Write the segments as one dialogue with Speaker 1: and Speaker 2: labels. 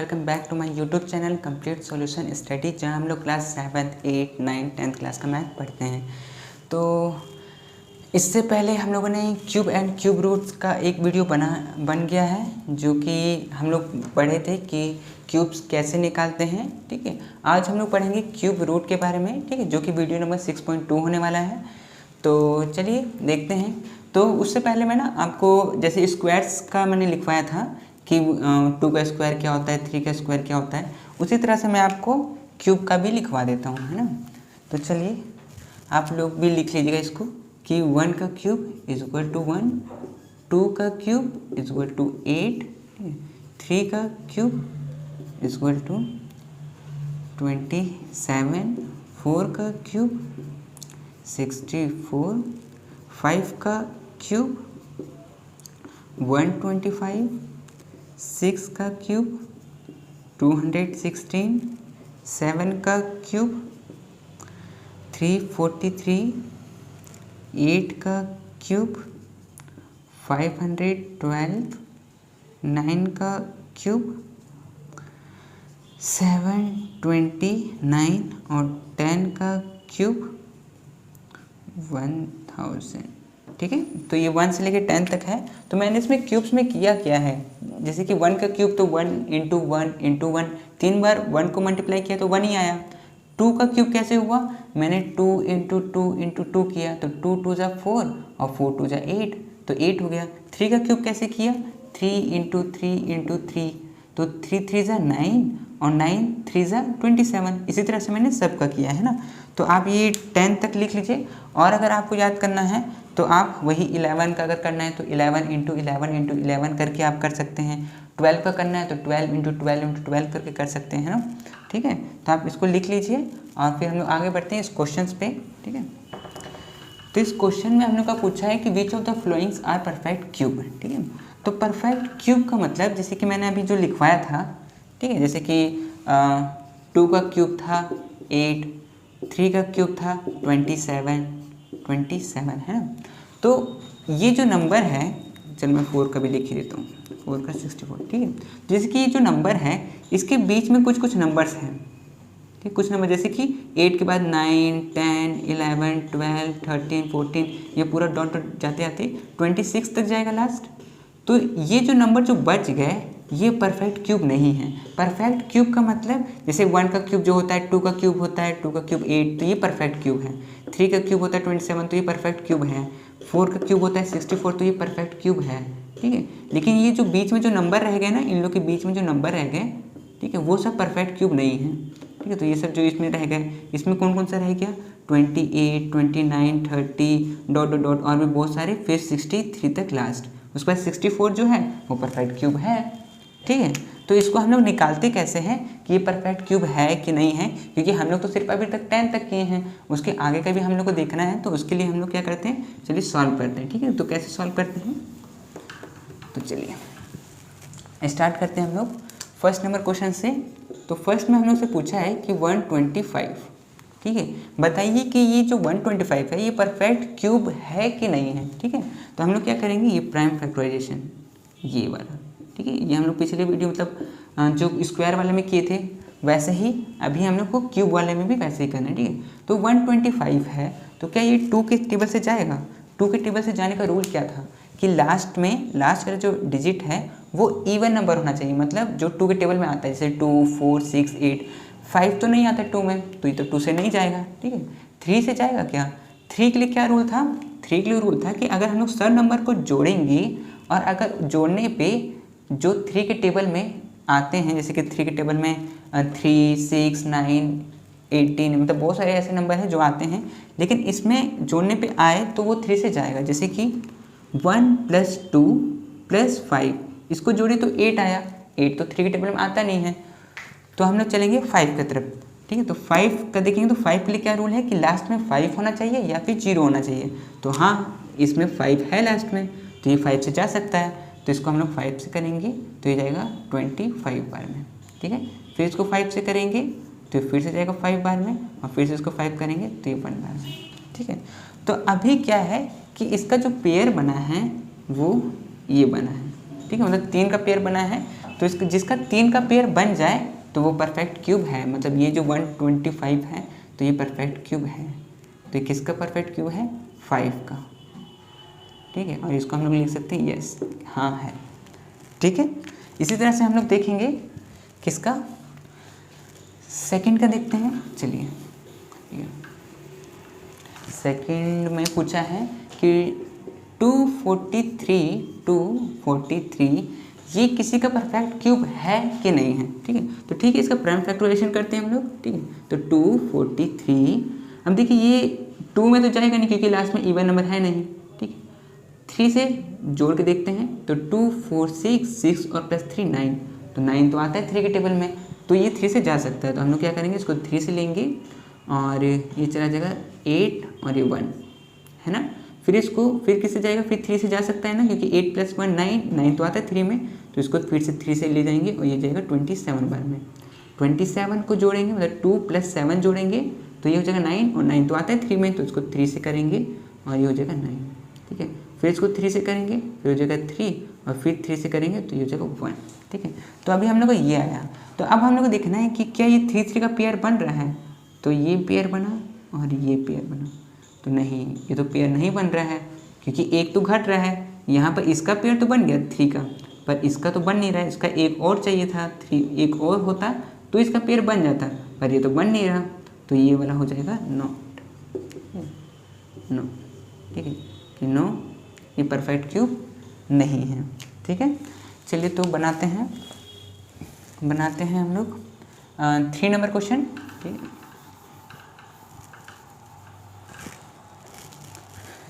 Speaker 1: Welcome back to my YouTube channel complete solution study, जहां हम लोग क्लास 7, 8, 9, 10th क्लास का मैथ पढ़ते हैं। तो इससे पहले हम लोगों ने क्यूब एंड क्यूब रूट्स का एक वीडियो बन गया है, जो कि हम लोग पढ़े थे कि क्यूब्स कैसे निकालते हैं। ठीक है, आज हम लोग पढ़ेंगे क्यूब रूट के बारे में, ठीक है, जो कि वीडियो नंबर 6.2 होने वाला है। तो चलिए देखते हैं। तो उससे पहले मैं ना आपको जैसे स्क्वायर्स का मैंने लिखवाया था कि 2 का स्क्वायर क्या होता है, 3 का स्क्वायर क्या होता है, उसी तरह से मैं आपको क्यूब का भी लिखवा देता हूँ, है ना। तो चलिए आप लोग भी लिख लीजिएगा इसको कि 1 का क्यूब इज इक्वल टू 1, 2 का क्यूब इज इक्वल टू 8, 3 का क्यूब इज इक्वल टू 27, 4 का क्यूब 64, 5 का क्यूब 125, 6 का क्यूब 216, 7 का क्यूब 343, 8 का क्यूब 512, 9 का क्यूब 729 और 10 का क्यूब 1000। ठीक है, तो ये 1 से लेकर 10 तक है। तो मैंने इसमें क्यूब्स में किया क्या है, जैसे कि 1 का क्यूब तो 1 इंटू 1 इंटू 1, 3 बार 1 को मल्टीप्लाई किया तो 1 ही आया। 2 का क्यूब कैसे हुआ, मैंने 2 इंटू 2 इंटू 2 किया तो 2 2 जा 4 और 4 2 जा 8, तो 8 हो गया। 3 का क्यूब कैसे किया, 3 इंटू 3 इंटू 3, तो 3 3 जा 9 और 9 3 जा 27। इसी तरह से मैंने सबका किया है ना। तो आप ये 10 तक लिख लीजिए, और अगर आपको याद करना है तो आप वही 11 का अगर करना है तो 11 इंटू 11 इंटू 11 करके आप कर सकते हैं। 12 का करना है तो 12 इंटू 12 इंटू 12 करके कर सकते हैं ना। ठीक है, तो आप इसको लिख लीजिए और फिर हम लोग आगे बढ़ते हैं इस क्वेश्चन पे। ठीक है, तो इस क्वेश्चन में हम लोग का पूछा है कि which of the followings are perfect cube. ठीक है, तो परफेक्ट क्यूब का मतलब जैसे कि मैंने अभी जो लिखवाया था, ठीक है, जैसे कि 2 का क्यूब था 8, 3 का क्यूब था 27 है ना। तो ये जो नंबर है, चल मैं 4 का भी लिख ही देता हूँ, 4 का 64। ठीक है, जैसे कि ये जो नंबर है इसके बीच में कुछ नंबर्स हैं। ठीक, कुछ नंबर जैसे कि 8 के बाद 9, 10, 11, 12, 13, 14, ये पूरा डॉट डॉट जाते जाते 26 तक जाएगा लास्ट। तो ये जो नंबर जो बच गए ये परफेक्ट क्यूब नहीं है। परफेक्ट क्यूब का मतलब जैसे 1 का क्यूब जो होता है 2 का क्यूब होता है, 2 का क्यूब 8, तो ये परफेक्ट क्यूब है। 3 का क्यूब होता है 27, तो ये परफेक्ट क्यूब है। 4 का क्यूब होता है 64, तो ये परफेक्ट क्यूब है। ठीक है, लेकिन ये जो बीच में जो नंबर रह गए ना, इन लोग के बीच में जो नंबर रह गए, ठीक है, वो सब परफेक्ट क्यूब नहीं है। ठीक है, तो ये सब जो इसमें रह गए, इसमें कौन कौन सा रह गया, 28, 29, 30 डॉट डॉट डॉट और भी बहुत सारे, फिर 63 तक लास्ट। उसके बाद 64 जो है वो परफेक्ट क्यूब है। ठीक है, तो इसको हम लोग निकालते कैसे हैं कि ये परफेक्ट क्यूब है कि नहीं है, क्योंकि हम लोग तो सिर्फ अभी तक 10 तक किए हैं, उसके आगे का भी हम लोग को देखना है। तो उसके लिए हम लोग क्या करते हैं, चलिए सॉल्व करते हैं। ठीक है, तो कैसे सॉल्व करते हैं, तो चलिए स्टार्ट करते हैं हम लोग फर्स्ट नंबर क्वेश्चन से। तो फर्स्ट में हम लोग से पूछा है कि 125। ठीक है, बताइए कि ये जो 125 है ये परफेक्ट क्यूब है कि नहीं है। ठीक है, तो हम लोग क्या करेंगे, ये प्राइम फैक्टराइजेशन ये वाला, ठीक है, ये हम लोग पिछले वीडियो मतलब जो स्क्वायर वाले में किए थे वैसे ही अभी हम लोग को क्यूब वाले में भी वैसे ही करना है। ठीक है, तो 125 है तो क्या ये 2 के टेबल से जाएगा। 2 के टेबल से जाने का रूल क्या था कि लास्ट का जो डिजिट है वो इवन नंबर होना चाहिए, मतलब जो 2 के टेबल में आता है, जैसे 2, 4, 6, 8, 5 तो नहीं आता 2 में, तो ये तो 2 से नहीं जाएगा। ठीक है, 3 से जाएगा क्या, 3 के लिए क्या रूल था, 3 के लिए रूल था कि अगर हम लोग सब नंबर को जोड़ेंगे और अगर जोड़ने पे जो 3 के टेबल में आते हैं, जैसे कि 3 के टेबल में 3, 6, 9, 18, मतलब बहुत सारे ऐसे नंबर हैं जो आते हैं, लेकिन इसमें जोड़ने पे आए तो वो 3 से जाएगा। जैसे कि 1 + 2 + 5, इसको जोड़े तो 8 आया, 8 तो 3 के टेबल में आता नहीं है, तो हम लोग चलेंगे 5 की तरफ। ठीक है, तो 5 का देखेंगे तो 5 के लिए क्या रूल है कि लास्ट में 5 होना चाहिए या फिर 0 होना चाहिए। तो हाँ, इसमें 5 है लास्ट में, तो ये 5 से जा सकता है। तो इसको हम लोग 5 से करेंगे तो ये जाएगा 25 बार में। ठीक है, फिर इसको 5 से करेंगे तो फिर से जाएगा 5 बार में, और फिर से इसको 5 करेंगे तो ये 1 बार में। ठीक है, तो अभी क्या है कि इसका जो पेयर बना है वो ये बना है। ठीक है, मतलब 3 का पेयर बना है तो इसका जिसका 3 का पेयर बन जाए तो वो परफेक्ट क्यूब है, मतलब ये जो 125 है तो ये परफेक्ट क्यूब है। तो ये किसका परफेक्ट क्यूब है? 5 का, ठीक है। और इसको हम लोग लिख सकते हैं यस, हाँ है, ठीक है। इसी तरह से हम लोग देखेंगे किसका, सेकंड का देखते हैं। चलिए सेकंड में पूछा है कि 243 ये किसी का परफेक्ट क्यूब है कि नहीं है, ठीक है। तो ठीक है, इसका प्राइम फैक्टराइजेशन करते हैं हम लोग, ठीक है। तो 243, अब देखिए ये 2 में तो जाएगा नहीं क्योंकि लास्ट में इवन नंबर है नहीं, ठीक है। 3 से जोड़ के देखते हैं तो 2 4 6 और प्लस 3 9, तो 9 तो आता है 3 के टेबल में, तो ये 3 से जा सकता है। तो हम लोग क्या करेंगे, इसको 3 से लेंगे और ये चला जाएगा 8 और ये 1 है ना। फिर इसको फिर किससे जाएगा, फिर 3 से जा सकता है ना, क्योंकि 8 + 1 9 तो आता है 3 में, तो इसको फिर से 3 से ले जाएंगे और ये जाएगा 27 बार में। 27 को जोड़ेंगे, मतलब 2 + 7 जोड़ेंगे तो ये हो जाएगा 9, और 9 तो आता है 3 में, तो इसको 3 से करेंगे और ये हो जाएगा 9, ठीक है। फिर इसको 3 से करेंगे, फिर हो जाएगा 3, और फिर 3 से करेंगे तो ये हो जाएगा 1, ठीक है। तो अभी हम लोग को ये आया। तो अब हम लोग को देखना है कि क्या ये 3 3 का पेयर बन रहा है। तो ये पेयर बना और ये पेयर बना, तो नहीं, ये तो पेयर नहीं बन रहा है क्योंकि एक तो घट रहा है। यहाँ पर इसका पेयर तो बन गया 3 का, पर इसका तो बन नहीं रहा है, इसका एक और चाहिए था, 3 एक और होता तो इसका पेयर बन जाता, पर ये तो बन नहीं रहा, तो ये वाला हो जाएगा नॉट, नो, ठीक है कि नो, ये परफेक्ट क्यूब नहीं है, ठीक है। चलिए तो बनाते हैं हम लोग 3 नंबर क्वेश्चन, ठीक है।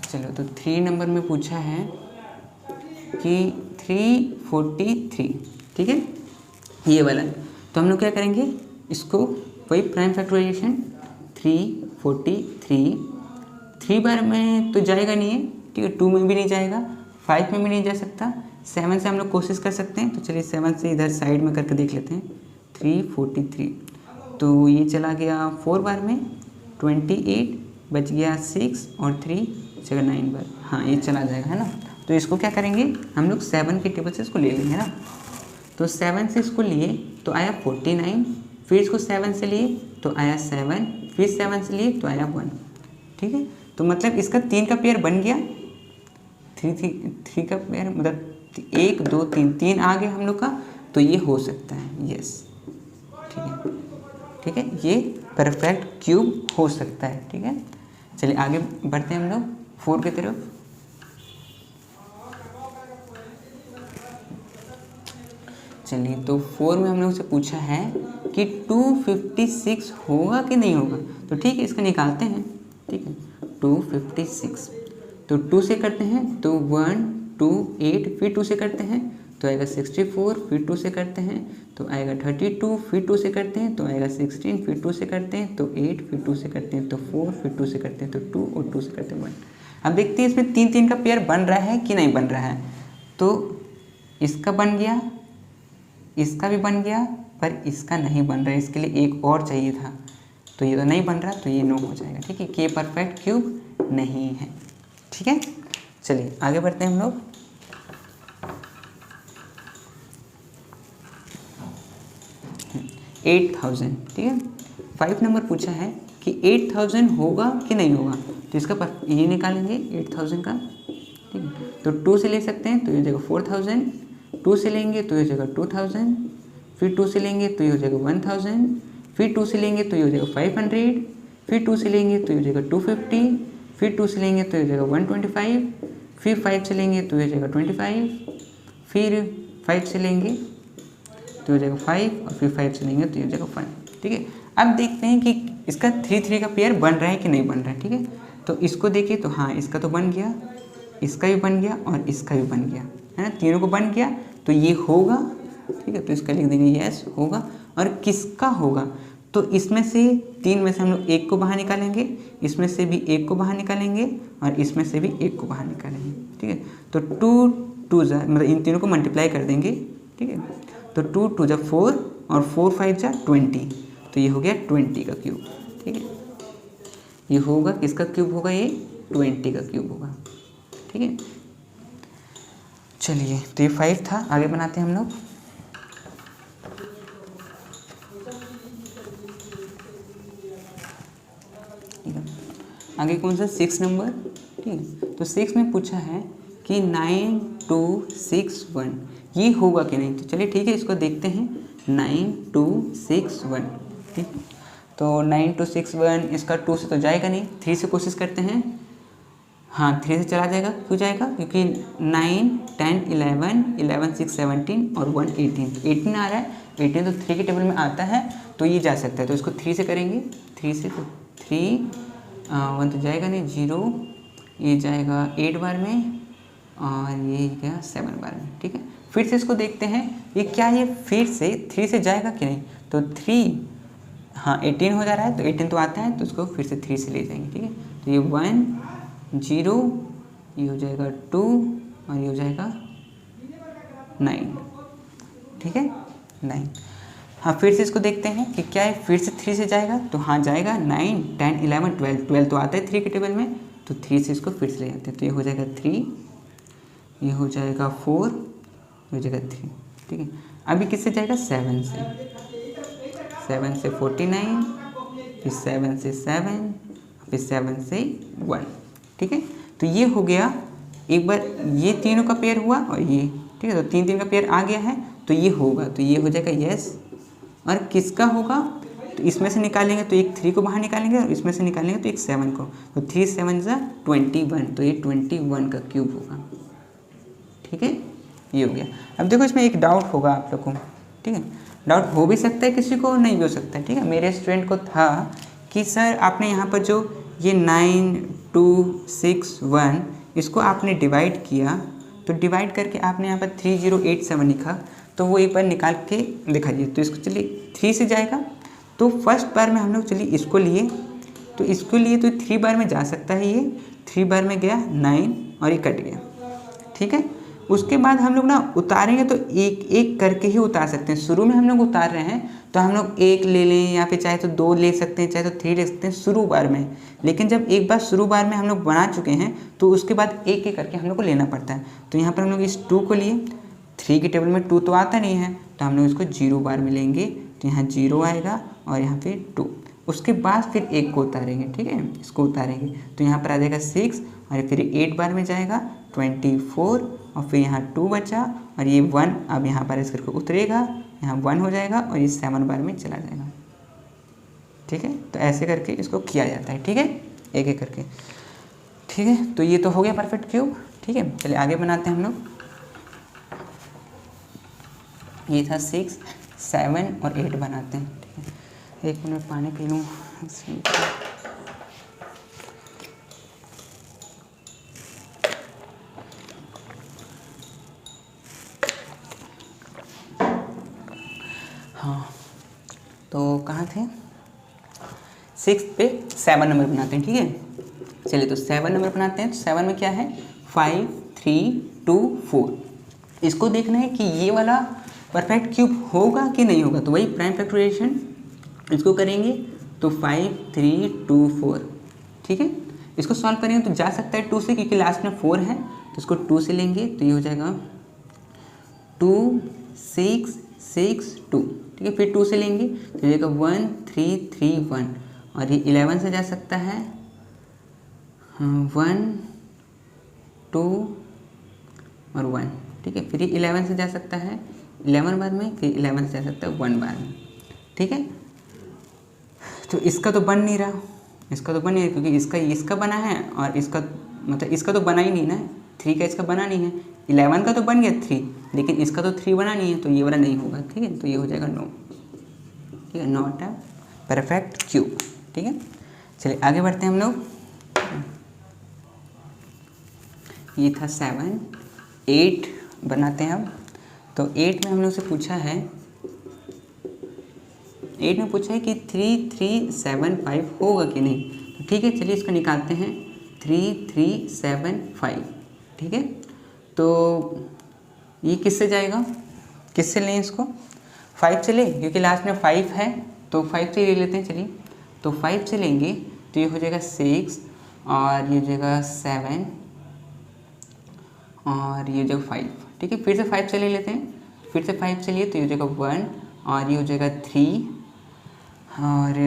Speaker 1: चलो तो 3 नंबर में पूछा है कि 343, ठीक है, ये वाला। तो हम लोग क्या करेंगे, इसको वही प्राइम फैक्टराइजेशन 343, 3 बार में तो जाएगा नहीं है, ठीक है, 2 में भी नहीं जाएगा, 5 में भी नहीं जा सकता, 7 से हम लोग कोशिश कर सकते हैं। तो चलिए 7 से इधर साइड में करके देख लेते हैं। 343 तो ये चला गया 4 बार में, 28 बच गया 6 और 3 जगह 9 बार, हाँ ये चला जाएगा, है ना। तो इसको क्या करेंगे हम लोग 7 के टेबल से इसको ले लेंगे ना। तो 7 से इसको लिए तो आया 49, फिर इसको 7 से लिए तो आया 7, फिर 7 से लिए तो आया 1, ठीक है। तो मतलब इसका 3 का पेयर बन गया, 3 का पेयर, मतलब 1 2 3 आ गया हम लोग का, तो ये हो सकता है, यस, ठीक है, ये परफेक्ट क्यूब हो सकता है, ठीक है। चलिए आगे बढ़ते हैं हम लोग 4 की तरफ। चलिए तो 4 में हम लोग से पूछा है कि 256 होगा कि नहीं होगा। तो ठीक है, इसका निकालते हैं, ठीक है। 256 तो 2 से करते हैं तो 1 2 8, फिर 2 से करते हैं तो आएगा 64, फिर 2 से करते हैं तो आएगा 32, फिर 2 से करते हैं तो आएगा 16, फिर 2 से करते हैं तो 8, फिर 2 से करते हैं तो 4, फिर 2 से करते हैं तो 2, और 2 से करते हैं 1। अब देखते हैं इसमें 3 3 का पेयर बन रहा है कि नहीं बन रहा है। तो इसका बन गया, इसका भी बन गया, पर इसका नहीं बन रहा है, इसके लिए एक और चाहिए था, तो ये तो नहीं बन रहा, तो ये नो हो जाएगा, ठीक है, कि ये परफेक्ट क्यूब नहीं है, ठीक है। चलिए आगे बढ़ते हैं हम लोग। $8,000, ठीक है। 5 नंबर पूछा है कि 8,000 होगा कि नहीं होगा। तो इसका ये निकालेंगे 8,000 का, ठीक है। तो 2 से ले सकते हैं तो ये हो जाएगा 4,000, 2 से लेंगे तो ये हो जाएगा 2,000, फिर 2 से लेंगे तो ये हो जाएगा 1,000, फिर 2 से लेंगे तो ये हो जाएगा 500, फिर 2 से लेंगे तो ये हो जाएगा 250, फिर 2 से लेंगे तो ये हो जाएगा 125, फिर 5 से लेंगे तो ये हो जाएगा 25, फिर 5 से लेंगे तो हो जाएगा 5, और फिर 5 से लेंगे तो ये हो जाएगा 1, ठीक है। अब देखते हैं कि इसका 3 3 का पेयर बन रहा है कि नहीं बन रहा है, ठीक है। तो इसको देखिए तो हाँ, इसका तो बन गया, इसका भी बन गया और इसका भी बन गया, है ना, तीनों को बन गया, तो ये होगा, ठीक है। तो इसका लिख देंगे यस होगा। और किसका होगा, तो इसमें से 3 में से हम लोग 1 को बाहर निकालेंगे, इसमें से भी 1 को बाहर निकालेंगे, और इसमें से भी 1 को बाहर निकालेंगे, ठीक है। तो 2 2 मतलब इन तीनों को मल्टीप्लाई कर देंगे, ठीक है। तो 2 2 जा 4 और 4 5 जा 20, तो ये हो गया 20 का क्यूब, ठीक है। ये होगा किसका क्यूब होगा, ये 20 का क्यूब होगा, ठीक है। चलिए तो ये 5 था, आगे बनाते हैं हम लोग आगे कौन सा 6 नंबर, ठीक है। तो 6 में पूछा है कि 9261 ये होगा कि नहीं। तो चलिए ठीक है, इसको देखते हैं 9261, ठीक है। तो 9261 इसका 2 से तो जाएगा नहीं, 3 से कोशिश करते हैं। हाँ 3 से चला जाएगा, क्यों जाएगा, क्योंकि 9 10 11 11 6 17 और 1 18, तो 18 आ रहा है, 18 तो 3 के टेबल में आता है, तो ये जा सकता है। तो इसको 3 से करेंगे, 3 से, तो 3 1 तो जाएगा नहीं, 0 ये जाएगा 8 बार में और ये गया 7 बार में, ठीक है। फिर से इसको देखते हैं ये क्या, ये फिर से 3 से जाएगा कि नहीं। तो 3 हाँ 18 हो जा रहा है, तो 18 तो आता है, तो उसको फिर से 3 से ले जाएंगे, ठीक है। तो ये 1 0 ये हो जाएगा 2 और ये हो जाएगा 9, ठीक है 9। हाँ फिर से इसको देखते हैं कि क्या है, फिर से 3 से जाएगा। तो हाँ जाएगा, 9 10 11 12 12 तो आता है 3 के टेबल में, तो 3 से इसको फिर से ले जाते हैं। तो ये हो जाएगा 3, ये हो जाएगा 4, ये हो जाएगा 3, ठीक है। अभी किससे जाएगा, 7 से, 7 से 49, फिर 7 से 7, फिर 7 से 1, ठीक है। तो ये हो गया, एक बार ये तीनों का पेयर हुआ और ये, ठीक है। तो 3 3 का पेयर आ गया है, तो ये होगा, तो ये हो जाएगा यस। और किसका होगा, तो इसमें से निकालेंगे तो एक 3 को बाहर निकालेंगे और इसमें से निकालेंगे तो एक 7 को, तो 3 7 जा 21, तो ये 21 का क्यूब होगा, ठीक है। ये हो गया। अब देखो इसमें एक डाउट होगा आप लोग को, ठीक है। डाउट हो भी सकता है किसी को, नहीं भी हो सकता है, ठीक है। मेरे स्टूडेंट को था कि सर आपने यहाँ पर जो ये 9261 इसको आपने डिवाइड किया, तो डिवाइड करके आपने यहाँ पर 3087 लिखा, तो वो एक बार निकाल के दिखाइए। तो इसको चलिए 3 से जाएगा, तो फर्स्ट बार में हम लोग चलिए इसको लिए, तो इसको लिए तो 3 बार में जा सकता है, ये 3 बार में गया 9 और ये कट गया, ठीक है। उसके बाद हम लोग ना उतारेंगे तो एक एक करके ही उतार सकते हैं। शुरू में हम लोग उतार रहे हैं तो हम लोग 1 ले लें या फिर चाहे तो 2 ले सकते हैं, चाहे तो 3 ले सकते हैं शुरू बार में। लेकिन जब एक बार शुरू बार में हम लोग बना चुके हैं तो उसके बाद एक एक करके हम लोग को लेना पड़ता है। तो यहाँ पर हम लोग इस 2 को लिए, 3 के टेबल में 2 तो आता नहीं है, तो हम लोग इसको 0 बार में लेंगे, तो यहाँ 0 आएगा और यहाँ फिर 2। उसके बाद फिर 1 को उतारेंगे, ठीक है, इसको उतारेंगे, तो यहाँ पर आ जाएगा 6 और फिर 8 बार में जाएगा 24 और फिर यहाँ 2 बचा और ये 1 अब यहाँ पर इस करके उतरेगा, यहाँ 1 हो जाएगा और ये 7 बार में चला जाएगा, ठीक है। तो ऐसे करके इसको किया जाता है, ठीक है, एक एक करके, ठीक है। तो ये तो हो गया परफेक्ट क्यूब, ठीक है। चलिए आगे बनाते हैं हम लोग। ये था 6 7 और 8 बनाते हैं, ठीक है। 1 मिनट पानी पी लूँ। हाँ तो कहाँ थे, 6 पे 7 नंबर बनाते हैं, ठीक है। चलिए तो 7 नंबर बनाते हैं। तो 7 में क्या है, 5 3 2 4। इसको देखना है कि ये वाला परफेक्ट क्यूब होगा कि नहीं होगा, तो वही प्राइम फैक्टराइजेशन इसको करेंगे। तो 5 3 2 4, ठीक है। इसको सॉल्व करेंगे तो जा सकता है 2 से, क्योंकि लास्ट में 4 है, तो इसको 2 से लेंगे तो ये हो जाएगा 2 6 6 2, ठीक है। फिर 2 से लेंगे तो ये 1 3 3 1 और ये 11 से जा सकता है 1 2 और 1, ठीक है। फिर ये 11 से जा सकता है 11 बार में, फिर 11 से जा सकता है 1 बार में, ठीक है। तो इसका तो बन नहीं रहा, इसका तो बन नहीं रहा, क्योंकि इसका बना है और इसका मतलब इसका तो बना ही नहीं ना, 3 का इसका बना नहीं है। 11 का तो बन गया 3, लेकिन इसका तो 3 बना नहीं है, तो ये वाला नहीं होगा, ठीक है। तो ये हो जाएगा नो, ठीक है, नॉट अ परफेक्ट क्यूब, ठीक है। चलिए आगे बढ़ते हैं हम लोग। ये था 7 8 बनाते हैं अब। तो 8 में हम लोग से पूछा है, 8 में पूछा है कि 3 3 7 5 होगा कि नहीं। तो ठीक है, चलिए इसको निकालते हैं 3 3 7 5, ठीक है। तो ये किससे जाएगा, किससे लें इसको, 5 से लें, क्योंकि लास्ट में 5 है, तो 5 से ले लेते हैं। चलिए तो 5 से लेंगे तो ये हो जाएगा 6 और ये हो जाएगा 7 और ये हो जाएगा 5, ठीक है। फिर से 5 से ले लेते हैं, फिर से 5 से लिए तो ये हो जाएगा 1 और ये हो जाएगा 3 और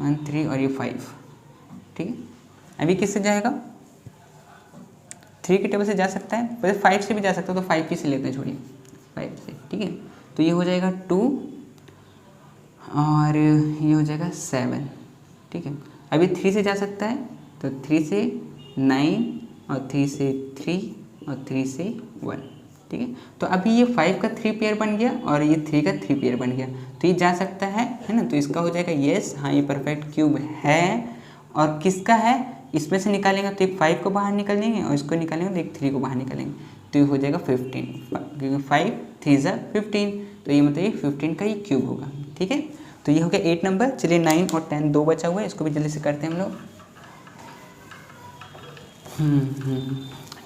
Speaker 1: 1 3 और ये 5, ठीक है। अभी किससे जाएगा, 3 के टेबल से जा सकता है, वैसे 5 से भी जा सकता है, तो 5 से लेते हैं, छोड़िए 5 से, ठीक है। तो ये हो जाएगा 2 और ये हो जाएगा 7, ठीक है। अभी 3 से जा सकता है, तो 3 से 9 और 3 से 3 और 3 से 1, ठीक है। तो अभी ये 5 का 3 पेयर बन गया और ये 3 का 3 पेयर बन गया, तो ये जा सकता है ना। तो इसका हो जाएगा येस, हाँ ये परफेक्ट क्यूब है। और किसका है, इसमें से निकालेंगे तो एक 5 को बाहर निकाल देंगे और इसको निकालेंगे तो एक 3 को बाहर निकालेंगे, तो ये हो जाएगा 15, क्योंकि 5 3 ज़ा 15, तो ये मतलब ये 15 का ही क्यूब होगा, ठीक है। तो ये हो गया 8 नंबर। चलिए 9 और 10 दो बचा हुआ है, इसको भी जल्दी से करते हैं हम लोग।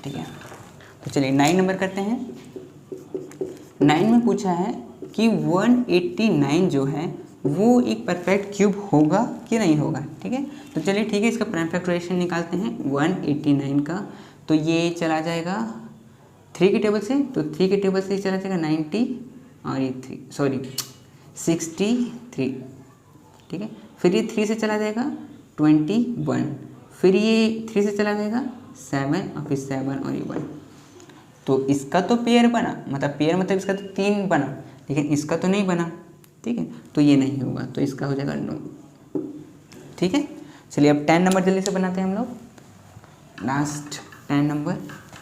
Speaker 1: ठीक है, तो चलिए 9 नंबर करते हैं। 9 में पूछा है कि 189 जो है वो एक परफेक्ट क्यूब होगा कि नहीं होगा, ठीक है। तो चलिए ठीक है, इसका प्राइम फैक्टराइजेशन निकालते हैं 189 का। तो ये चला जाएगा 3 के टेबल से, तो 3 के टेबल से चला जाएगा 90 और ये 63, ठीक है। फिर ये 3 से चला जाएगा 21, फिर ये 3 से चला जाएगा 7 और फिर 7 और ये 1। तो इसका तो पेयर बना, मतलब पेयर मतलब इसका तो 3 बना, लेकिन इसका तो नहीं बना, ठीक है। तो ये नहीं होगा, तो इसका हो जाएगा नो, ठीक है। चलिए अब 10 नंबर जल्दी से बनाते हैं हम लोग, लास्ट 10 नंबर,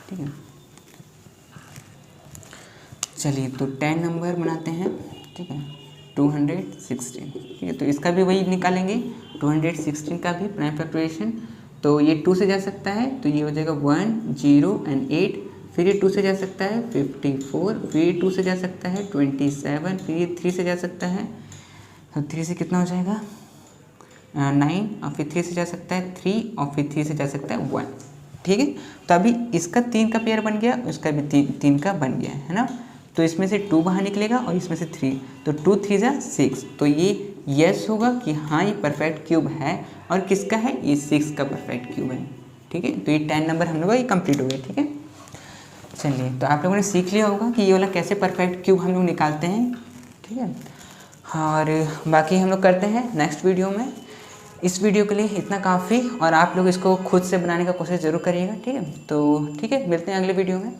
Speaker 1: ठीक है। चलिए तो 10 नंबर बनाते हैं, ठीक है। 216, ठीक है। तो इसका भी वही निकालेंगे, 216 का भी प्राइम फैक्टराइजेशन। तो ये 2 से जा सकता है, तो ये हो जाएगा 1 0 और 8, फिर ये 2 से जा सकता है 54, फिर ये 2 से जा सकता है 27, फिर ये 3 से जा सकता है, तो 3 से कितना हो जाएगा 9, और फिर 3 से जा सकता है 3, और फिर 3 से जा सकता है 1, ठीक है। तो अभी इसका 3 का पेयर बन गया, उसका भी 3 का बन गया है ना। तो इसमें से 2 बाहर निकलेगा और इसमें से 3, तो 2 3 जा 6, तो ये यस होगा कि हाँ ये परफेक्ट क्यूब है। और किसका है, ये 6 का परफेक्ट क्यूब है, ठीक है। तो ये 10 नंबर हम लोग का ये कंप्लीट हो गया, ठीक है। चलिए तो आप लोगों ने सीख लिया होगा कि ये वाला कैसे परफेक्ट क्यूब हम लोग निकालते हैं, ठीक है। और बाकी हम लोग करते हैं नेक्स्ट वीडियो में। इस वीडियो के लिए इतना काफ़ी, और आप लोग इसको खुद से बनाने का कोशिश ज़रूर करिएगा, ठीक है। तो ठीक है, मिलते हैं अगले वीडियो में।